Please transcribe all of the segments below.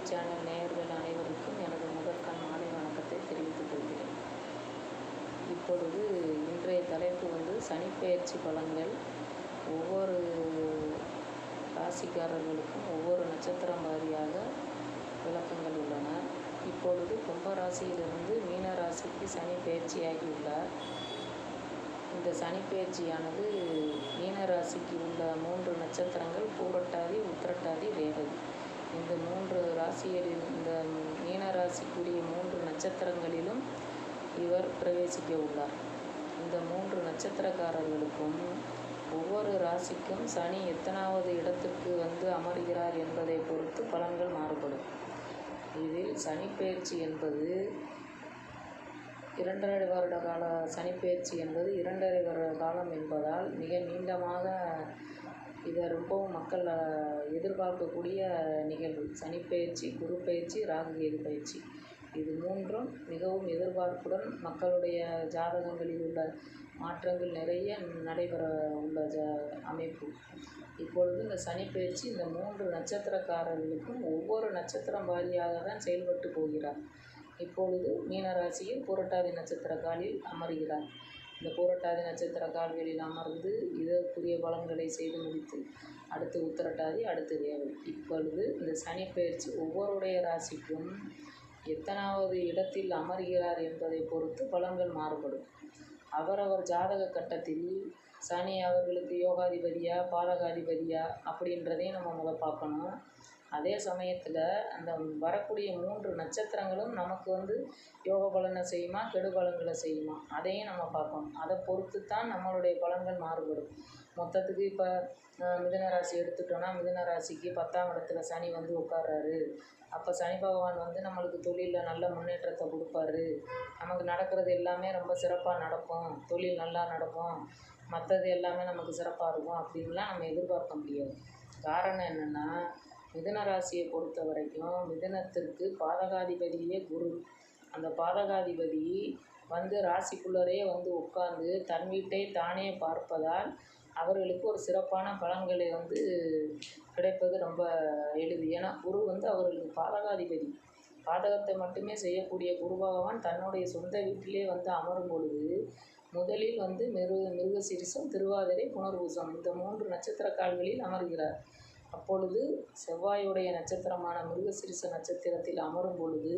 YouTube channel நேயர்கள் அனைவருக்கும் எனது முதற்கண் மாலை வணக்கத்தை தெரிவித்துக் கொள்கிறேன். இப்பொழுது இன்றைய தலைப்பு சனிப்பெயர்ச்சி பலன்கள். ஒவ்வொரு ராசிக்காரர்களுக்கும் ஒவ்வொரு நட்சத்திரம் வாரியாக விளக்கங்கள் உள்ளன. இப்பொழுது கும்பராசியிலிருந்து மீன ராசிக்கு சனி பெயர்ச்சியாகியுள்ளார். இந்த சனிப்பெயர்ச்சியானது மீன ராசிக்கு உள்ள 3 நட்சத்திரங்கள் பூரட்டாதி, உத்திரட்டாதி, ரேவதி. இந்த 3 ராசிகளில் இந்த மீன ராசிக்குரிய 3 நட்சத்திரங்களிலும் இவர் பிரவேசிக்க உள்ளார். இந்த 3 நட்சத்திரக்காரர்களுக்கும் ஒவ்வொரு ராசிக்கும் சனி எத்தனாவது இடத்திற்கு அமர்கிறார் என்பதை பொறுத்து பலன்கள் மாறுபடும். இதில் சனிப்பெயர்ச்சி என்பது 2½ வருட கால சனிப்பெயர்ச்சி என்பது 2½ வருட காலம் என்பதால் மிக நீண்டமாக இதை ரொம்பவும் மக்கள் எதிர்பார்க்கக்கூடிய நிகழ்வு. சனிப்பெயர்ச்சி, குரு பயிற்சி, ராகு கேது பயிற்சி, இது 3ம் மிகவும் எதிர்பார்ப்புடன் மக்களுடைய ஜாதகங்களில் உள்ள மாற்றங்கள் நிறைய நடைபெற உள்ள அமைப்பு. இப்பொழுது இந்த சனிப்பெயர்ச்சி இந்த 3 நட்சத்திரக்காரர்களுக்கும் ஒவ்வொரு நட்சத்திரம் வாரியாக தான் செயல்பட்டு போகிறார். இப்பொழுது மீனராசியில் பூரட்டாதி நட்சத்திர காலில் அமர்கிறார். இந்த பூரட்டாதி நட்சத்திர கால்களில் அமர்ந்து இதற்குரிய பலன்களை செய்து முடித்து அடுத்து உத்திரட்டாதி, அடுத்து ரேவதி. இப்பொழுது இந்த சனிப்பெயர்ச்சி ஒவ்வொருடைய ராசிக்கும் எத்தனாவது இடத்தில் அமர்கிறார் என்பதை பொறுத்து பலன்கள் மாறுபடும். அவரவர் ஜாதக கட்டத்தில் சனி அவர்களுக்கு யோகாதிபதியா, பாதகாதிபதியா அப்படின்றதையும் நம்ம முதல் பார்க்கணும். அதே சமயத்தில் அந்த வரக்கூடிய 3 நட்சத்திரங்களும் நமக்கு யோக பலனை செய்யுமா, கெடு பலன்களை செய்யுமா, அதையும் நம்ம பார்க்கணும். அதை பொறுத்து தான் நம்மளுடைய பலன்கள் மாறுபடும். மொத்தத்துக்கு இப்போ மிதுன ராசி எடுத்துட்டோன்னா, மிதுன ராசிக்கு 10ஆம் இடத்துல சனி உட்கார்றாரு. அப்போ சனி பகவான் நம்மளுக்கு தொழிலில் நல்ல முன்னேற்றத்தை கொடுப்பாரு. நமக்கு நடக்கிறது எல்லாமே ரொம்ப சிறப்பாக நடக்கும், தொழில் நல்லா நடக்கும், மற்றது எல்லாமே நமக்கு சிறப்பாக இருக்கும் அப்படின்லாம் நம்ம எதிர்பார்க்க முடியாது. காரணம் என்னென்னா, மிதுன ராசியை பொறுத்த வரைக்கும் மிதுனத்திற்கு பாதகாதிபதியே குரு. அந்த பாதகாதிபதி ராசிக்குள்ளரே உட்கார்ந்து தன் வீட்டை தானே பார்ப்பதால் அவர்களுக்கு ஒரு சிறப்பான பலன்களை கிடைப்பது ரொம்ப எளிது. ஏன்னா குரு அவர்களுக்கு பாதகாதிபதி. பாதகத்தை மட்டுமே செய்யக்கூடிய குரு பகவான் தன்னுடைய சொந்த வீட்டிலே அமரும் பொழுது முதலில் மிருகசீரிஷம், திருவாதிரை, புனர்பூசம் இந்த 3 நட்சத்திர கால்களில் அமர்கிறார். அப்பொழுது செவ்வாயுடைய நட்சத்திரமான மிருகசீரிஷ நட்சத்திரத்தில் அமரும் பொழுது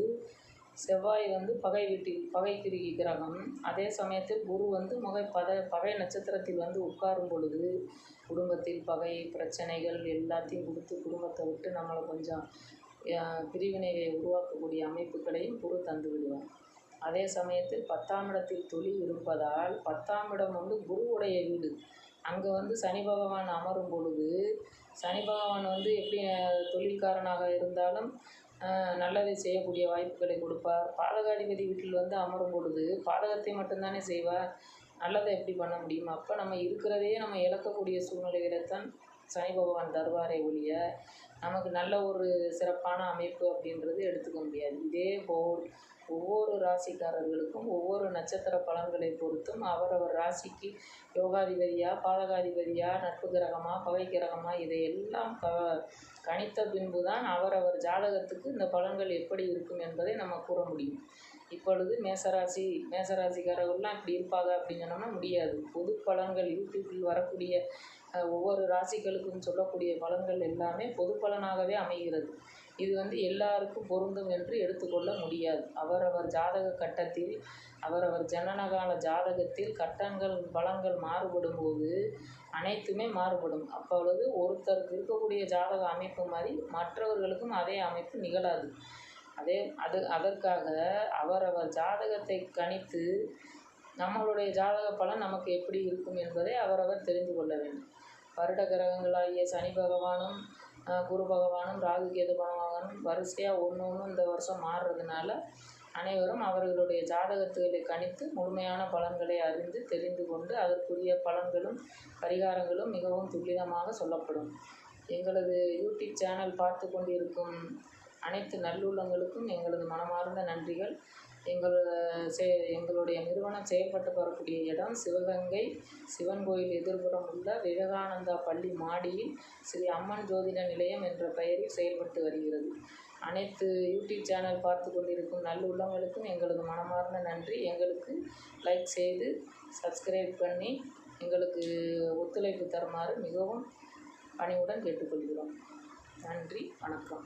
செவ்வாய் பகை வீட்டில், பகைக்குரிய கிரகம். அதே சமயத்தில் குரு பகை நட்சத்திரத்தில் உட்காரும் பொழுது குடும்பத்தில் பகை பிரச்சனைகள் எல்லாத்தையும் கொடுத்து குடும்பத்தை விட்டு நம்மளை கொஞ்சம் பிரிவினையை உருவாக்கக்கூடிய அமைப்புகளையும் குரு தந்து விடுவார். அதே சமயத்தில் 10ஆம் இடத்தில் தொழில் இருப்பதால் 10ஆம் இடம் குருவுடைய வீடு. அங்கே சனி பகவான் அமரும் பொழுது சனி பகவான் எப்படி தொழில்காரனாக இருந்தாலும் நல்லதை செய்யக்கூடிய வாய்ப்புகளை கொடுப்பார். பாதகாதிபதி வீட்டில் அமரும் பொழுது பாதகத்தை மட்டும்தானே செய்வார், நல்லதை எப்படி பண்ண முடியும்? அப்போ நம்ம இருக்கிறதையே நம்ம இழக்கக்கூடிய சூழ்நிலைகளைத்தான் சனி பகவான் தருவாரே ஒழிய நமக்கு நல்ல ஒரு சிறப்பான அமைப்பு அப்படின்றது எடுத்துக்க முடியாது. இதேபோல் ஒவ்வொரு ராசிக்காரர்களுக்கும் ஒவ்வொரு நட்சத்திர பலன்களை பொறுத்தும் அவரவர் ராசிக்கு யோகாதிபதியா, பாதகாதிபதியா, நட்பு கிரகமா, பகை கிரகமா, இதையெல்லாம் கணித்த பின்பு தான் அவரவர் ஜாதகத்துக்கு இந்த பலன்கள் எப்படி இருக்கும் என்பதை நம்ம கூற முடியும். இப்பொழுது மேசராசிக்காரர்கள்லாம் இப்படி இருப்பாங்க அப்படின்னு சொன்னோம்னா முடியாது. பொது பலன்கள் யூடியூப்பில் வரக்கூடிய ஒவ்வொரு ராசிகளுக்கும் சொல்லக்கூடிய பலன்கள் எல்லாமே பொது பலனாகவே அமைகிறது. இது எல்லாருக்கும் பொருந்தும் என்று எடுத்துக்கொள்ள முடியாது. அவரவர் ஜாதக கட்டத்தில், அவரவர் ஜனனகால ஜாதகத்தில் கட்டங்கள் பலன்கள் மாறுபடும் போது அனைத்துமே மாறுபடும். அப்பொழுது ஒருத்தருக்கு இருக்கக்கூடிய ஜாதக அமைப்பு மாதிரி மற்றவர்களுக்கும் அதே அமைப்பு நிகழாது. அதற்காக அவரவர் ஜாதகத்தை கணித்து நம்மளுடைய ஜாதக பலன் நமக்கு எப்படி இருக்கும் என்பதை அவரவர் தெரிந்து கொள்ள வேண்டும். வருட கிரகங்களாகிய சனி பகவானும் குரு பகவானும் ராகு கேது பகவானும் வரிசையாக ஒன்று இந்த வருஷம் மாறுறதுனால அனைவரும் அவர்களுடைய ஜாதகத்துகளை கணித்து முழுமையான பலன்களை அறிந்து தெரிந்து கொண்டு அதற்குரிய பலன்களும் பரிகாரங்களும் மிகவும் துல்லியமாக சொல்லப்படும். எங்களது யூடியூப் சேனல் பார்த்து கொண்டிருக்கும் அனைத்து நல்லுள்ளங்களுக்கும் எங்களது மனமார்ந்த நன்றிகள். எங்களுடைய நிறுவனம் செயல்பட்டு வரக்கூடிய இடம் சிவகங்கை சிவன் கோயில் எதிர்புறம் உள்ள விவேகானந்தா பள்ளி மாடியில் ஸ்ரீ அம்மன் ஜோதிட நிலையம் என்ற பெயரில் செயல்பட்டு வருகிறது. அனைத்து யூடியூப் சேனல் பார்த்து கொண்டிருக்கும் நல்லுள்ளங்களுக்கும் எங்களது மனமார்ந்த நன்றி. எங்களுக்கு லைக் செய்து சப்ஸ்கிரைப் பண்ணி எங்களுக்கு ஒத்துழைப்பு தருமாறு மிகவும் பணிவுடன் கேட்டுக்கொள்கிறோம். நன்றி, வணக்கம்.